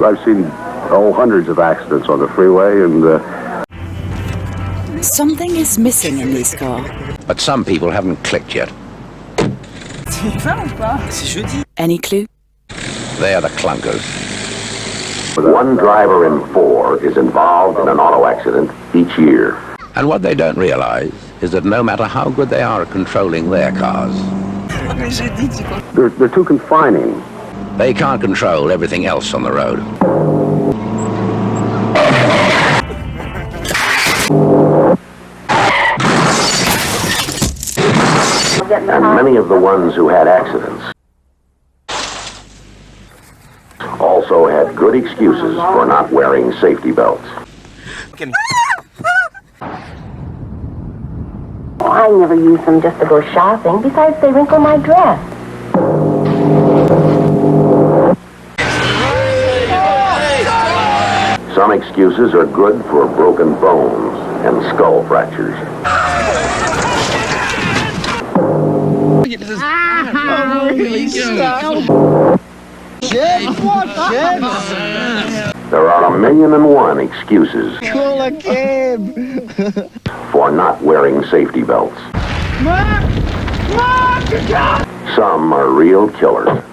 I've seen hundreds of accidents on the freeway, and something is missing in this car. But some people haven't clicked yet. Any clue? They are the clunkers. One driver in 4 is involved in an auto accident each year. And what they don't realize is that no matter how good they are at controlling their cars, they're too confining. they can't control everything else on the road. And many of the ones who had accidents also had good excuses for not wearing safety belts. I never use them just to go shopping. Besides, they wrinkle my dress. Some excuses are good for broken bones and skull fractures. There are 1,000,001 excuses for not wearing safety belts. Some are real killers.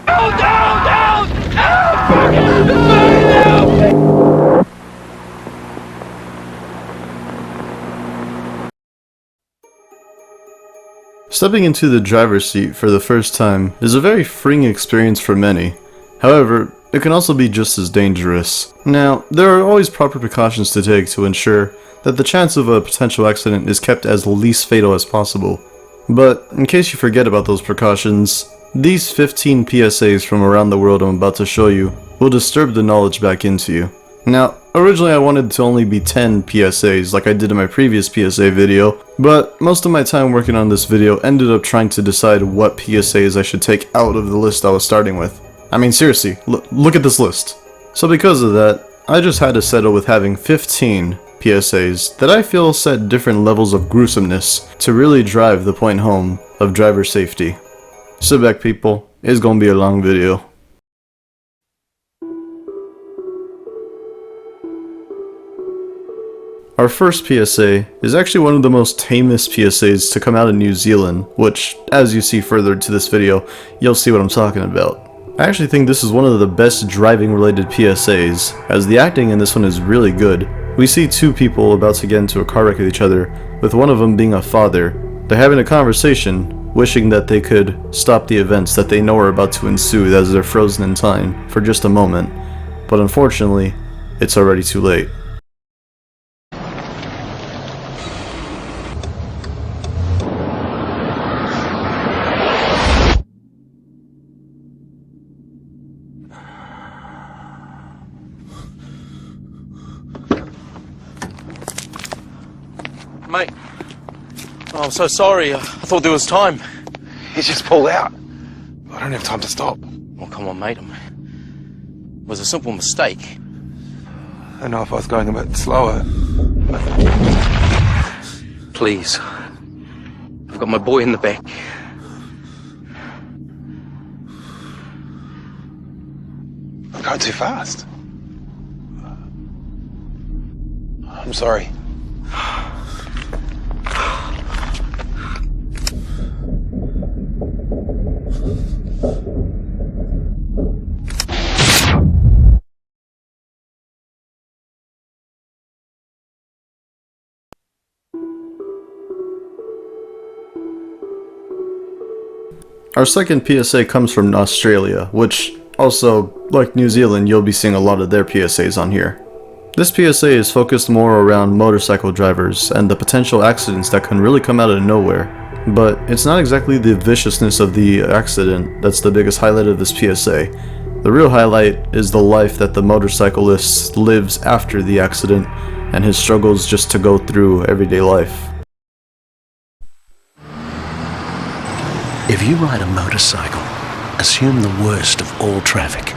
Stepping into the driver's seat for the first time is a very freeing experience for many. However, it can also be just as dangerous. Now, there are always proper precautions to take to ensure that the chance of a potential accident is kept as least fatal as possible. But in case you forget about those precautions, these 15 PSAs from around the world I'm about to show you will disturb the knowledge back into you. Now, originally I wanted to only be 10 PSAs like I did in my previous PSA video, but most of my time working on this video ended up trying to decide what PSAs I should take out of the list I was starting with. I mean, seriously, look at this list. So because of that, I just had to settle with having 15 PSAs that I feel set different levels of gruesomeness to really drive the point home of driver safety. Sit back, people, it's gonna be a long video. Our first PSA is actually one of the most tamest PSAs to come out of New Zealand, which, as you see further into this video, you'll see what I'm talking about. I actually think this is one of the best driving related PSAs, as the acting in this one is really good. We see two people about to get into a car wreck with each other, with one of them being a father. They're having a conversation, wishing that they could stop the events that they know are about to ensue as they're frozen in time for just a moment, but unfortunately, it's already too late. Mate, oh, I'm so sorry. I thought there was time. He's just pulled out. I don't have time to stop. Oh, come on, mate. It was a simple mistake. I know if I was going a bit slower. Please. I've got my boy in the back. I'm going too fast. I'm sorry. Our second PSA comes from Australia, which also, like New Zealand, you'll be seeing a lot of their PSAs on here. This PSA is focused more around motorcycle drivers and the potential accidents that can really come out of nowhere. But it's not exactly the viciousness of the accident that's the biggest highlight of this PSA. The real highlight is the life that the motorcyclist lives after the accident and his struggles just to go through everyday life. If you ride a motorcycle, assume the worst of all traffic.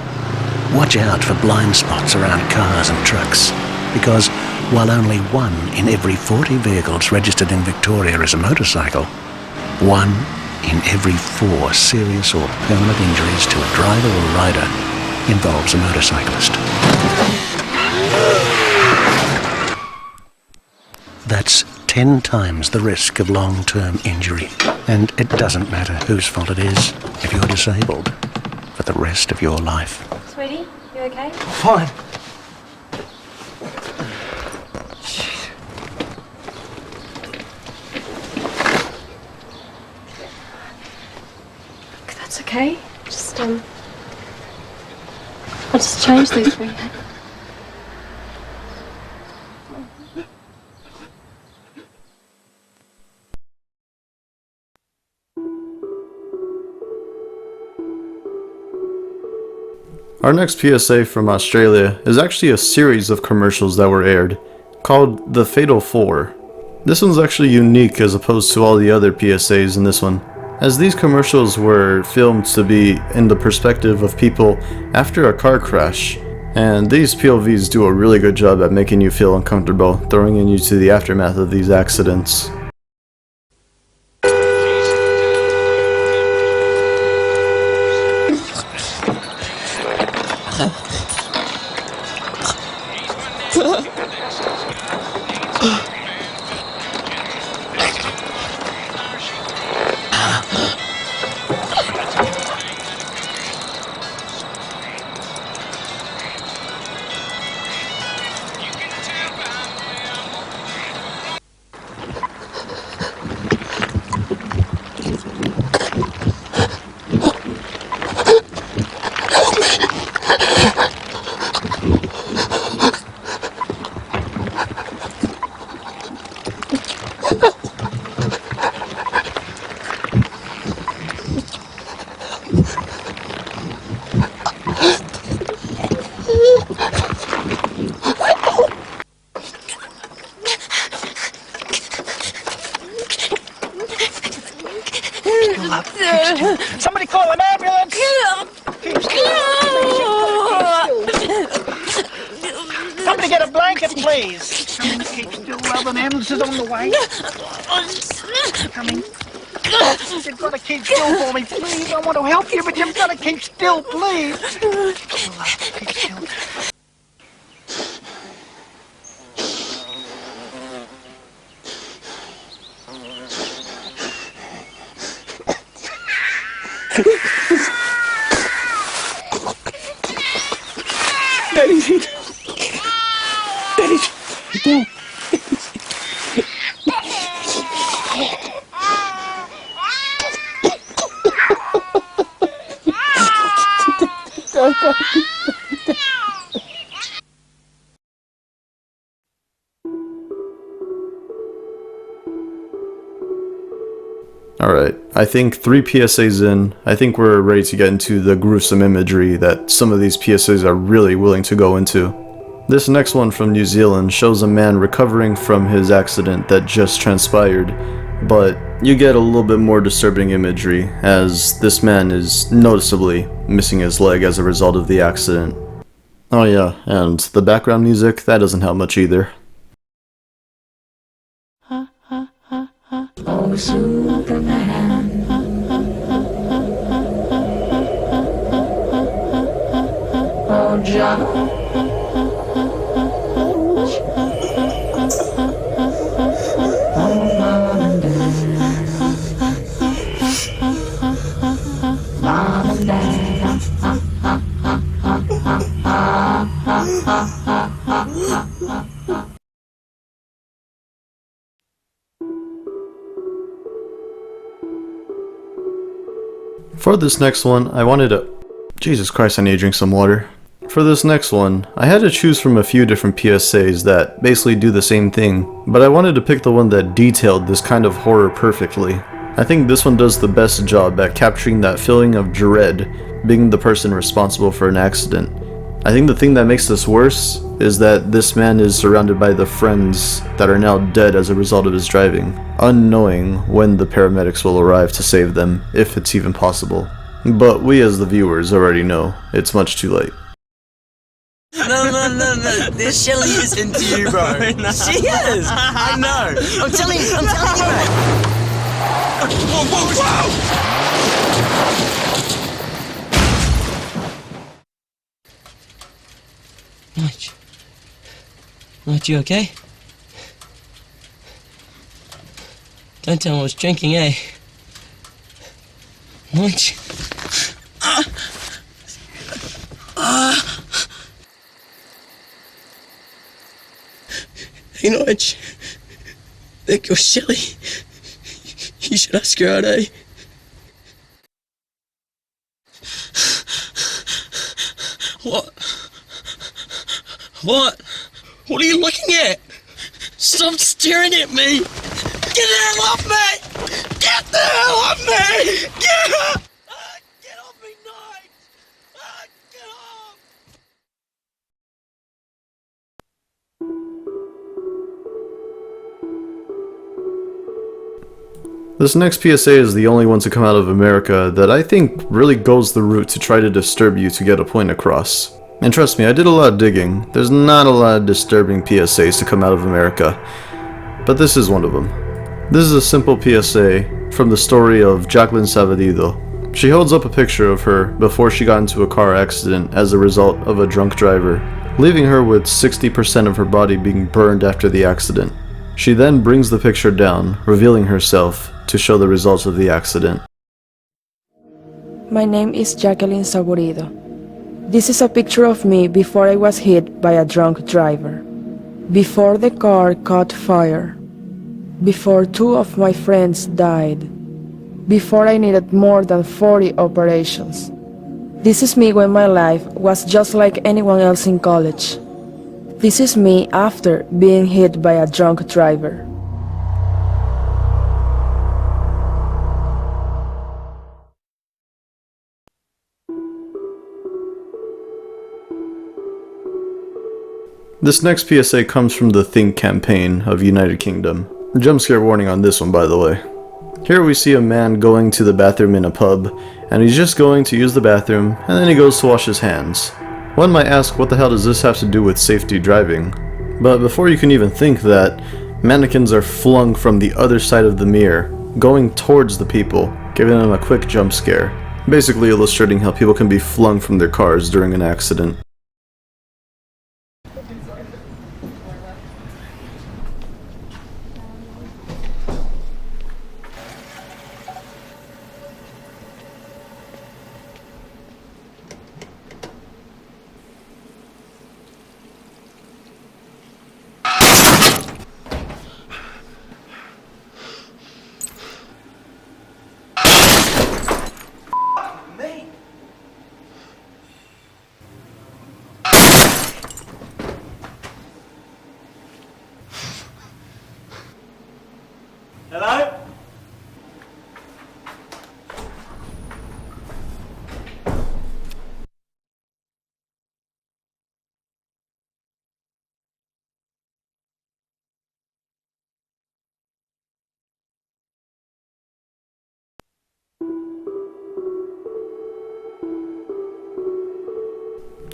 Watch out for blind spots around cars and trucks, because while only 1 in every 40 vehicles registered in Victoria is a motorcycle, 1 in every 4 serious or permanent injuries to a driver or rider involves a motorcyclist. That's 10 times the risk of long-term injury. And it doesn't matter whose fault it is if you're disabled for the rest of your life. Sweetie, you okay? Fine. That's okay. I'll just change these for you. Our next PSA from Australia is actually a series of commercials that were aired, called The Fatal Four. This one's actually unique as opposed to all the other PSAs in this one, as these commercials were filmed to be in the perspective of people after a car crash, and these POVs do a really good job at making you feel uncomfortable, throwing you into the aftermath of these accidents. Somebody call an ambulance! Somebody get a blanket, please! Coming, keep still, well, an ambulance is on the way. Coming. You've got to keep still for me, please. I want to help you, but you've got to keep still, please. Keep still. Alright, I think 3 PSAs in, I think we're ready to get into the gruesome imagery that some of these PSAs are really willing to go into. This next one from New Zealand shows a man recovering from his accident that just transpired, but you get a little bit more disturbing imagery as this man is noticeably missing his leg as a result of the accident. Oh yeah, and the background music, that doesn't help much either. Oh, Superman. Oh, John. Mom and Dad. For this next one, I wanted to... Jesus Christ, I need to drink some water. For this next one, I had to choose from a few different PSAs that basically do the same thing, but I wanted to pick the one that detailed this kind of horror perfectly. I think this one does the best job at capturing that feeling of dread, being the person responsible for an accident. I think the thing that makes this worse is that this man is surrounded by the friends that are now dead as a result of his driving, unknowing when the paramedics will arrive to save them, if it's even possible. But we as the viewers already know, it's much too late. No. This Shelly is into you, bro. No. She is. I know. I'm telling you, mate. Whoa. Nige. Nige, you okay? Don't tell him I was drinking, eh? Nige. Hey, Nige. Think you're silly. You should ask her out, eh? What? What? What are you looking at? Stop staring at me! Get the hell off me! Get the hell off me! Get off! Get off me, Nige! Get off! This next PSA is the only one to come out of America that I think really goes the route to try to disturb you to get a point across. And trust me, I did a lot of digging. There's not a lot of disturbing PSAs to come out of America, but this is one of them. This is a simple PSA from the story of Jacqueline Saftey. She holds up a picture of her before she got into a car accident as a result of a drunk driver, leaving her with 60% of her body being burned after the accident. She then brings the picture down, revealing herself to show the results of the accident. My name is Jacqueline Saftey. This is a picture of me before I was hit by a drunk driver. Before the car caught fire. Before 2 of my friends died. Before I needed more than 40 operations. This is me when my life was just like anyone else in college. This is me after being hit by a drunk driver. This next PSA comes from the Think campaign of United Kingdom. Jump scare warning on this one, by the way. Here we see a man going to the bathroom in a pub, and he's just going to use the bathroom, and then he goes to wash his hands. One might ask, what the hell does this have to do with safety driving? But before you can even think that, mannequins are flung from the other side of the mirror, going towards the people, giving them a quick jump scare, basically illustrating how people can be flung from their cars during an accident. Hello?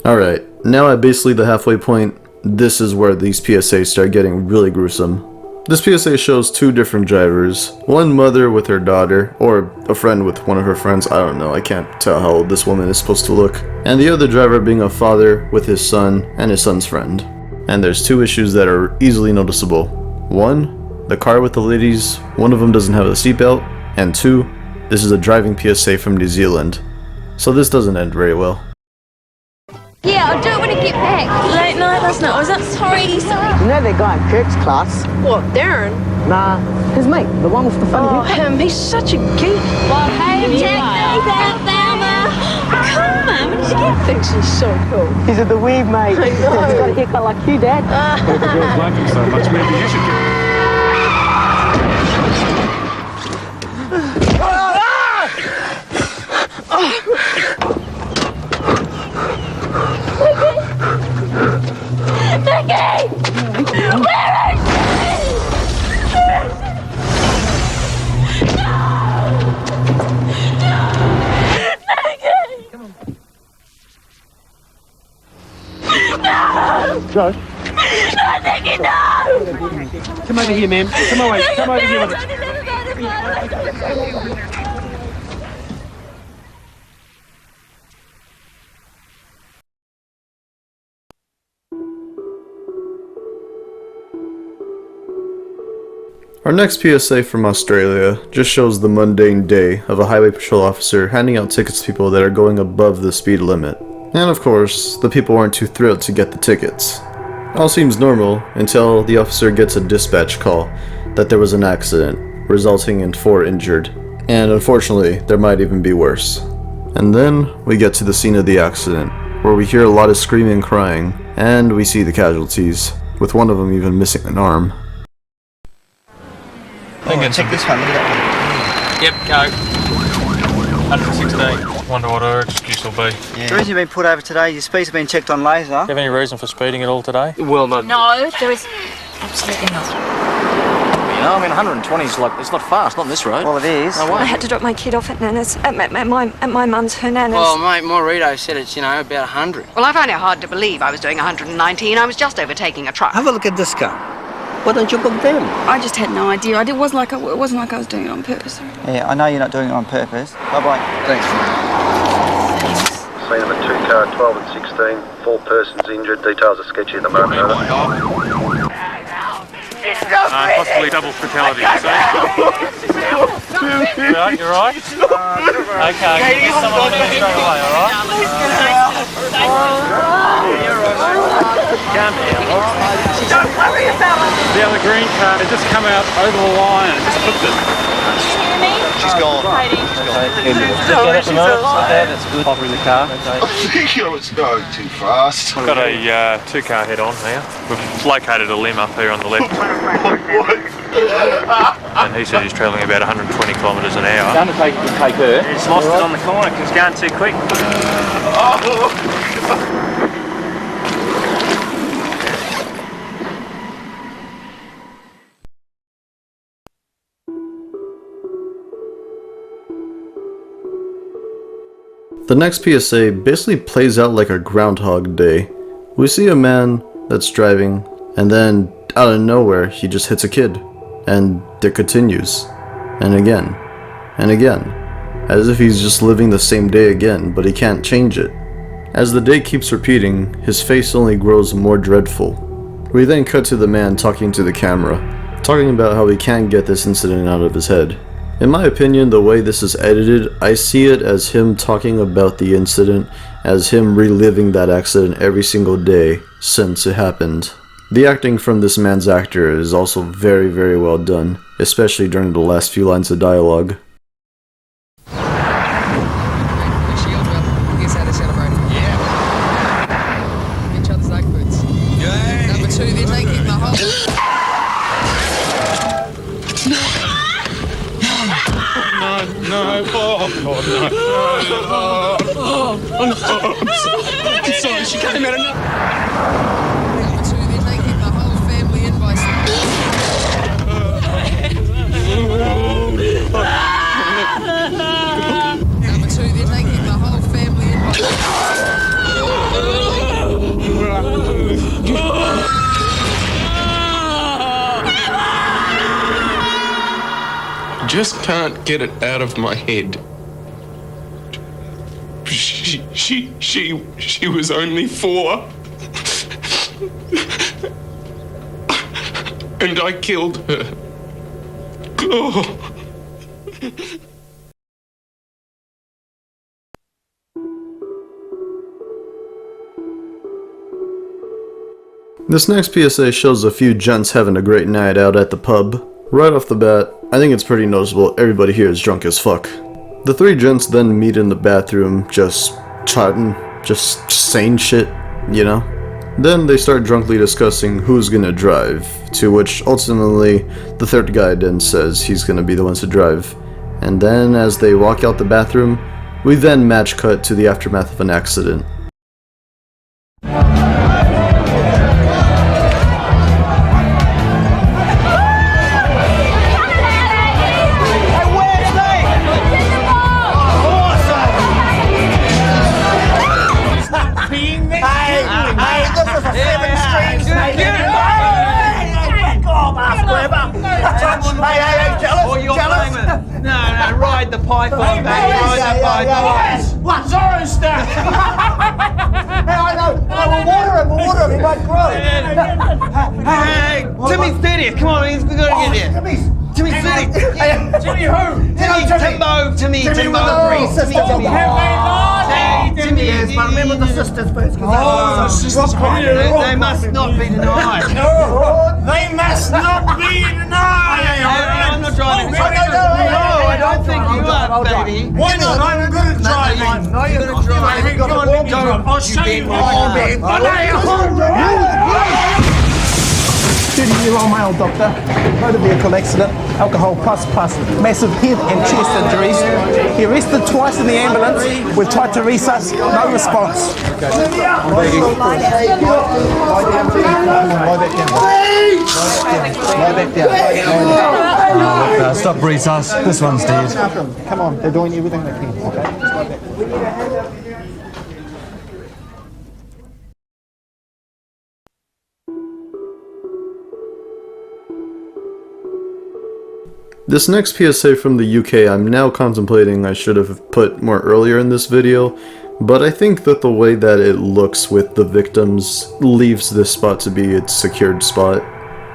Alright, now at basically the halfway point, this is where these PSAs start getting really gruesome. This PSA shows 2 different drivers, one mother with her daughter, or a friend with one of her friends, I don't know, I can't tell how old this woman is supposed to look, and the other driver being a father with his son and his son's friend. And there's 2 issues that are easily noticeable. 1, the car with the ladies, one of them doesn't have a seatbelt, and 2, this is a driving PSA from New Zealand. So this doesn't end very well. Yeah, I'll do it when I get back. Late night last night, was that Sorry. You know that guy in Kirk's class? What, Darren? Nah, his mate, the one with the funny haircut. Him, he's such a geek. Well, hey, check these out, Thelma. Come on, when did you get Thinks he's so cool. He's at the weave, mate. I know. He's got a haircut like you, Dad. Well, the girls like him so much, maybe you should get Nicky! Where is Joe? No, Nicky, no! Come over here, ma'am. Come away. Come over here with us. Our next PSA from Australia just shows the mundane day of a highway patrol officer handing out tickets to people that are going above the speed limit. And of course, the people aren't too thrilled to get the tickets. All seems normal until the officer gets a dispatch call that there was an accident, resulting in 4 injured. And unfortunately, there might even be worse. And then we get to the scene of the accident, where we hear a lot of screaming and crying, and we see the casualties, with one of them even missing an arm. Check this one, look at that Yep, go. 116. Wonder what our excuse will be. one. The reason you've been put over today, your speed's been checked on laser. Do you have any reason for speeding at all today? Well, no. No, there is absolutely nothing. You know, I mean, 120 is like, it's not fast, not on this road. Well, it is. No way. I had to drop my kid off at Nana's, at my mum's, her Nana's. Well, mate, Morito said it's, about 100. Well, I find it hard to believe I was doing 119. I was just overtaking a truck. Have a look at this car. Why don't you book them? I just had no idea. It wasn't like I was doing it on purpose. Yeah, I know you're not doing it on purpose. Bye-bye. Thanks. Scene number 2 car, 12 and 16. 4 persons injured. Details are sketchy at the moment. Possibly double fatality, you say? You're right? Okay, get someone in straight away, alright? Calm down, alright? Don't worry about it. The other green car had just come out over the line and just flipped it. She's gone. That's good. Pop her in the car. I think I was going too fast. We've got a 2-car head on here. We've located a limb up here on the left. And he said he's travelling about 120 kilometres an hour. The Undertaker can take her. He's lost it on the corner because he's going too quick. The next PSA basically plays out like a Groundhog Day. We see a man that's driving, and then out of nowhere he just hits a kid. And it continues. And again. And again. As if he's just living the same day again, but he can't change it. As the day keeps repeating, his face only grows more dreadful. We then cut to the man talking to the camera, talking about how he can't get this incident out of his head. In my opinion, the way this is edited, I see it as him talking about the incident, as him reliving that accident every single day since it happened. The acting from this man's actor is also very, very well done, especially during the last few lines of dialogue. Here's how they celebrate it. Yeah. Each other's leg boots. Yeah. Number 2, they're taking the whole... No, oh, no. I'm sorry, she came out of nowhere. Number 2, they're taking the whole family in by Number 2, they're taking the whole family in by Just can't get it out of my head. She was only 4. And I killed her. Oh. This next PSA shows a few gents having a great night out at the pub. Right off the bat, I think it's pretty noticeable everybody here is drunk as fuck. The 3 gents then meet in the bathroom, just chatting, just saying shit, you know? Then they start drunkenly discussing who's gonna drive, to which ultimately the 3rd guy then says he's gonna be the one to drive. And then as they walk out the bathroom, we then match cut to the aftermath of an accident. Ride the python back, ride the python. What? Zorro stuff! Hey, I know. We'll water him He might grow. Hey, Timmy's dead here. Come on, we gotta get here. Timmy's dead. Timmy who? Timmy. Timmy, yes, but remember the sisters first. Oh, the sisters. They must not be denied. No, they must not be denied. I'm not driving. No, I don't think you are, baby. Why not? I'm good at driving. No, you're not driving. Come on, I'll show you. Year-old male doctor, motor vehicle accident, alcohol plus, massive head and chest injuries. He arrested twice in the ambulance. We've tried to resusc, no response. Lie back down. Stop resus. This one's dead. Come on, they're doing everything they can. Okay, just lie back. This next PSA from the UK I'm now contemplating I should have put more earlier in this video, but I think that the way that it looks with the victims leaves this spot to be its secured spot.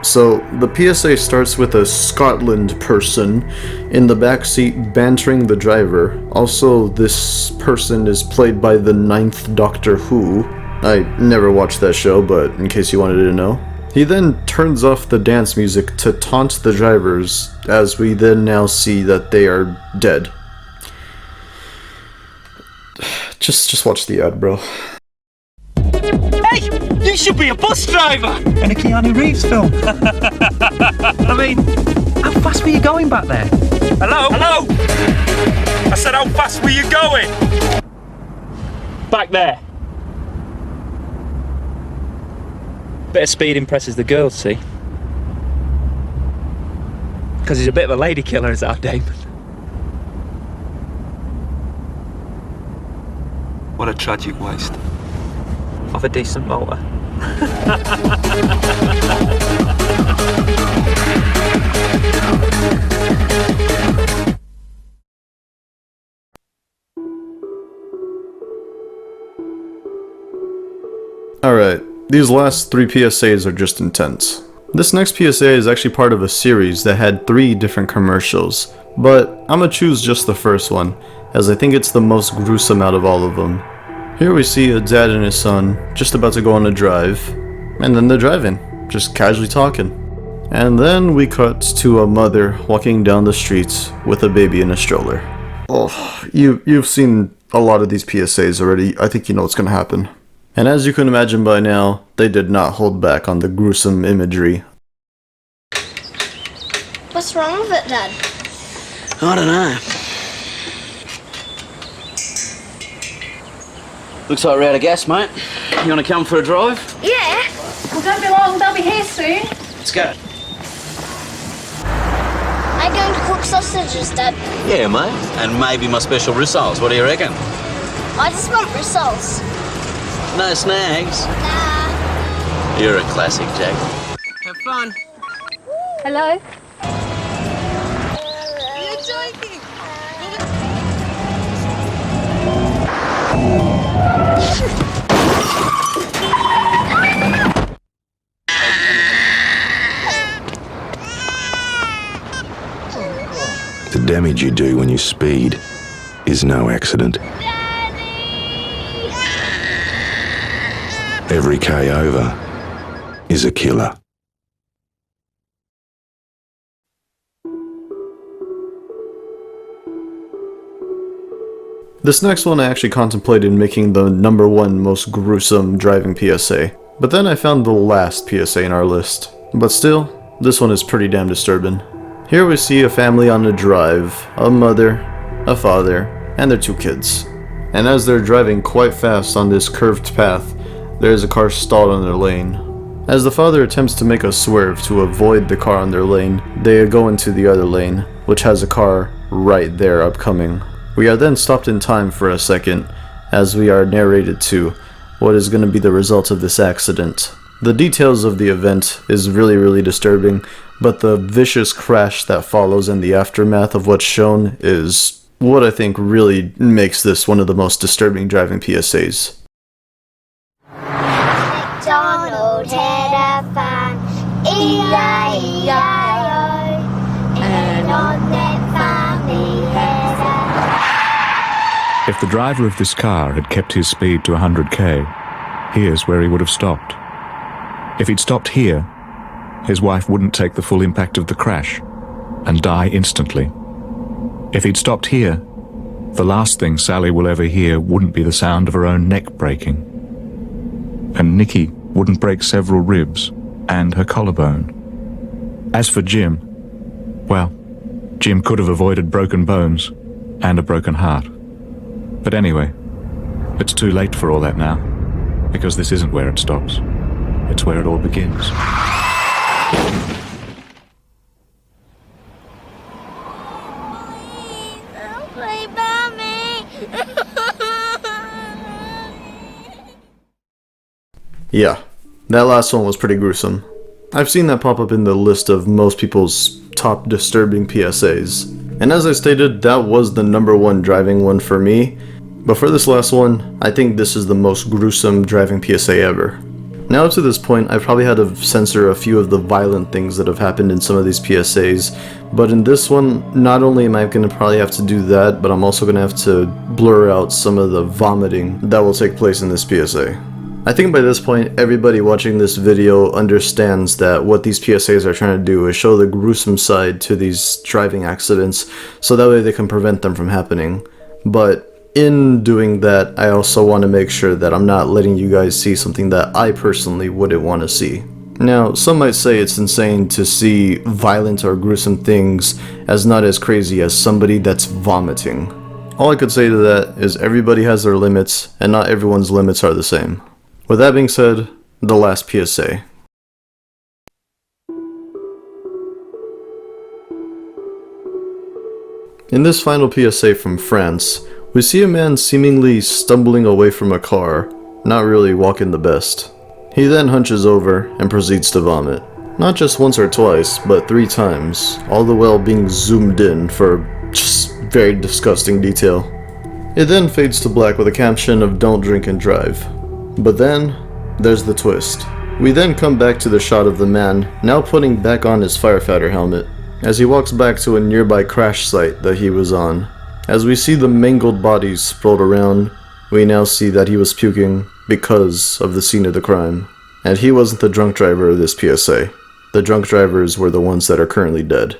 So, the PSA starts with a Scotland person in the backseat bantering the driver. Also, this person is played by the 9th Doctor Who. I never watched that show, but in case you wanted to know. He then turns off the dance music to taunt the drivers, as we then now see that they are dead. Just watch the ad, bro. Hey, you should be a bus driver! In a Keanu Reeves film. I mean, how fast were you going back there? Hello? I said, how fast were you going? Back there. Bit of speed impresses the girls, see? Because he's a bit of a lady killer, is our Damon. What a tragic waste of a decent motor. Alright, these last 3 PSAs are just intense. This next PSA is actually part of a series that had 3 different commercials, but I'm gonna choose just the first one, as I think it's the most gruesome out of all of them. Here we see a dad and his son just about to go on a drive, and then they're driving, just casually talking. And then we cut to a mother walking down the streets with a baby in a stroller. Oh, you've seen a lot of these PSAs already, I think you know what's gonna happen. And as you can imagine by now, they did not hold back on the gruesome imagery. What's wrong with it, Dad? I don't know. Looks like we're out of gas, mate. You want to come for a drive? Yeah. Well, don't be long, they'll be here soon. Let's go. Are you going to cook sausages, Dad? Yeah, mate. And maybe my special rissoles. What do you reckon? I just want rissoles. No snags? Nah. You're a classic, Jack. Have fun. Hello? You're joking. The damage you do when you speed is no accident. Every K over is a killer. This next one I actually contemplated making the #1 most gruesome driving PSA, but then I found the last PSA in our list. But still, this one is pretty damn disturbing. Here we see a family on a drive, a mother, a father, and their 2 kids. And as they're driving quite fast on this curved path, there is a car stalled on their lane. As the father attempts to make a swerve to avoid the car on their lane, they go into the other lane, which has a car right there upcoming. We are then stopped in time for a second, as we are narrated to what is going to be the result of this accident. The details of the event is really disturbing, but the vicious crash that follows in the aftermath of what's shown is what I think really makes this one of the most disturbing driving PSAs. Donald. old head of fun. E-I-E-I-O. And on that farm he has a... If the driver of this car had kept his speed to 100k, here's where he would have stopped. If he'd stopped here, his wife wouldn't take the full impact of the crash and die instantly. If he'd stopped here, the last thing Sally will ever hear wouldn't be the sound of her own neck breaking. And Nikki wouldn't break several ribs and her collarbone. As for Jim, well, Jim could have avoided broken bones and a broken heart. But anyway, it's too late for all that now, because this isn't where it stops. It's where it all begins. Play by me. Yeah, that last one was pretty gruesome. I've seen that pop up in the list of most people's top disturbing PSAs. And as I stated, that was the #1 driving one for me. But for this last one, I think this is the most gruesome driving PSA ever. Now up to this point, I've probably had to censor a few of the violent things that have happened in some of these PSAs, but in this one, not only am I going to probably have to do that, but I'm also going to have to blur out some of the vomiting that will take place in this PSA. I think by this point, everybody watching this video understands that what these PSAs are trying to do is show the gruesome side to these driving accidents, so that way they can prevent them from happening. But in doing that, I also want to make sure that I'm not letting you guys see something that I personally wouldn't want to see. Now, some might say it's insane to see violent or gruesome things as not as crazy as somebody that's vomiting. All I could say to that is everybody has their limits, and not everyone's limits are the same. With that being said, the last PSA. In this final PSA from France, we see a man seemingly stumbling away from a car, not really walking the best. He then hunches over and proceeds to vomit. Not just once or twice, but 3 times, all the while being zoomed in for just very disgusting detail. It then fades to black with a caption of "Don't drink and drive." But then, there's the twist. We then come back to the shot of the man, now putting back on his firefighter helmet, as he walks back to a nearby crash site that he was on. As we see the mangled bodies sprawled around, we now see that he was puking because of the scene of the crime. And he wasn't the drunk driver of this PSA. The drunk drivers were the ones that are currently dead.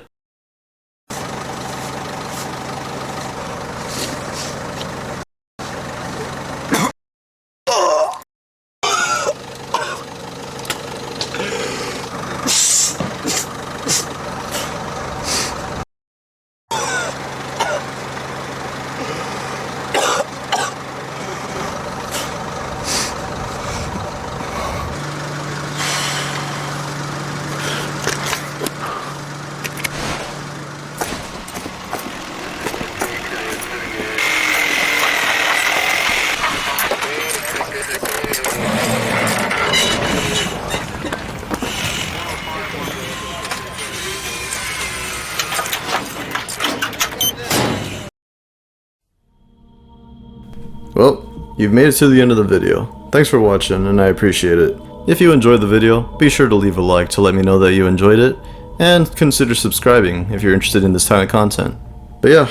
Well, you've made it to the end of the video. Thanks for watching, and I appreciate it. If you enjoyed the video, be sure to leave a like to let me know that you enjoyed it, and consider subscribing if you're interested in this kind of content. But yeah,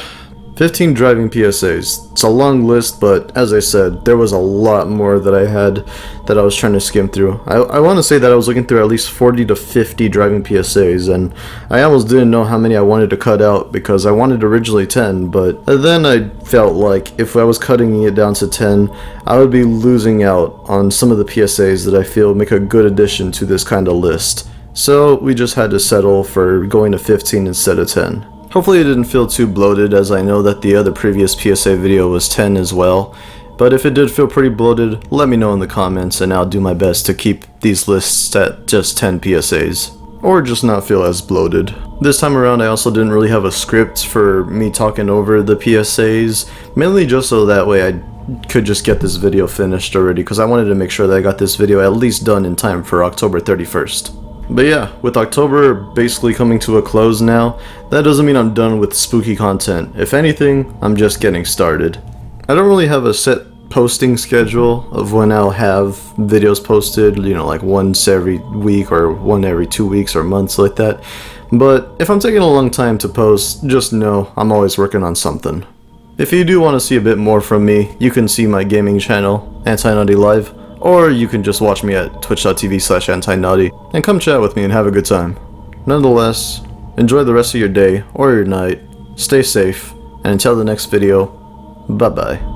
15 driving PSAs. It's a long list, but as I said, there was a lot more that I had that I was trying to skim through. I want to say that I was looking through at least 40 to 50 driving PSAs, and I almost didn't know how many I wanted to cut out because I wanted originally 10, but then I felt like if I was cutting it down to 10, I would be losing out on some of the PSAs that I feel make a good addition to this kind of list. So we just had to settle for going to 15 instead of 10. Hopefully it didn't feel too bloated, as I know that the other previous PSA video was 10 as well, but if it did feel pretty bloated, let me know in the comments and I'll do my best to keep these lists at just 10 PSAs. Or just not feel as bloated. This time around I also didn't really have a script for me talking over the PSAs, mainly just so that way I could just get this video finished already, because I wanted to make sure that I got this video at least done in time for October 31st. But yeah, with October basically coming to a close now, that doesn't mean I'm done with spooky content. If anything, I'm just getting started. I don't really have a set posting schedule of when I'll have videos posted, you know, like once every week or one every 2 weeks or months like that. But if I'm taking a long time to post, just know I'm always working on something. If you do want to see a bit more from me, you can see my gaming channel, Anti-Naughty Live, or you can just watch me at twitch.tv/antinaughty and come chat with me and have a good time. Nonetheless, enjoy the rest of your day or your night, stay safe, and until the next video, bye bye.